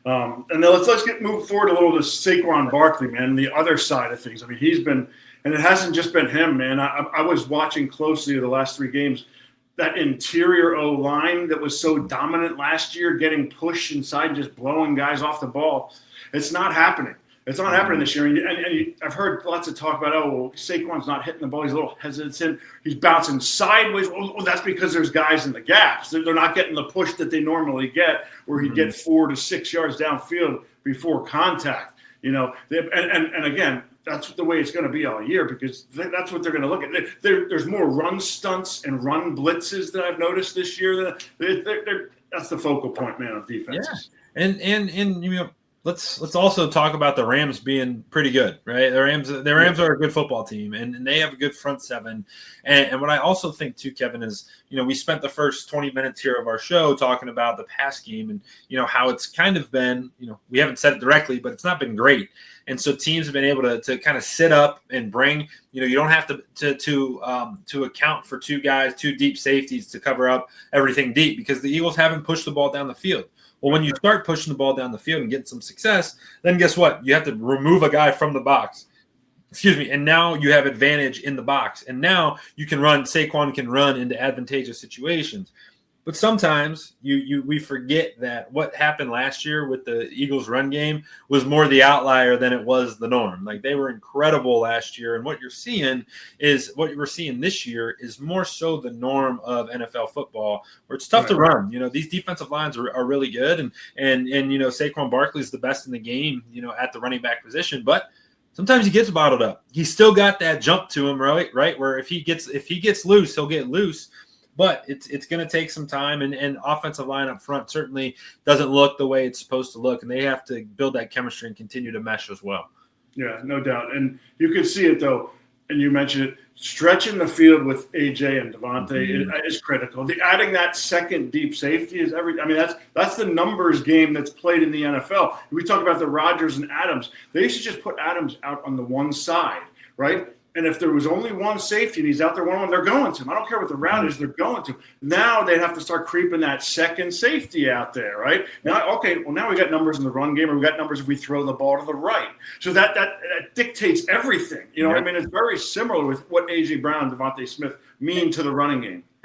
And then let's move forward a little to Saquon Barkley, man, the other side of things. I mean, he's been – and it hasn't just been him, man. I was watching closely the last 3 games. That interior O-line that was so dominant last year, getting pushed inside and just blowing guys off the ball, it's not happening. It's not happening this year. And I've heard lots of talk about, Saquon's not hitting the ball. He's a little hesitant. He's bouncing sideways. Well, that's because there's guys in the gaps. They're not getting the push that they normally get where he'd get 4 to 6 yards downfield before contact. And again, that's the way it's going to be all year because that's what they're going to look at. There's more run stunts and run blitzes that I've noticed this year. That's the focal point, man, of defenses. Yeah. And let's also talk about the Rams being pretty good, right? The Rams are a good football team, and they have a good front seven. And what I also think too, Kevin, is we spent the first 20 minutes here of our show talking about the pass game and how it's kind of been we haven't said it directly, but it's not been great. And so teams have been able to kind of sit up and bring you don't have to account for 2 deep safeties to cover up everything deep because the Eagles haven't pushed the ball down the field. Well, when you start pushing the ball down the field and getting some success, then guess what? You have to remove a guy from the box. And now you have advantage in the box. And now Saquon can run into advantageous situations. But sometimes we forget that what happened last year with the Eagles run game was more the outlier than it was the norm. Like they were incredible last year. And what we're seeing this year is more so the norm of NFL football where it's tough to run. These defensive lines are really good. And Saquon Barkley is the best in the game, at the running back position. But sometimes he gets bottled up. He's still got that jump to him, right? Where if he gets loose, he'll get loose. But it's going to take some time, and offensive line up front certainly doesn't look the way it's supposed to look, and they have to build that chemistry and continue to mesh as well. Yeah, no doubt. And you could see it, though, and you mentioned it, stretching the field with A.J. and Devontae is critical. Adding that second deep safety is everything. I mean, that's the numbers game that's played in the NFL. We talk about the Rodgers and Adams. They used to just put Adams out on the one side, right? And if there was only one safety and he's out there one-on-one, they're going to him. I don't care what the route is, they're going to him. Now they have to start creeping that second safety out there, right? Now we got numbers in the run game, or we got numbers if we throw the ball to the right. So that dictates everything. What I mean? It's very similar with what A.J. Brown and Devontae Smith mean to the running game.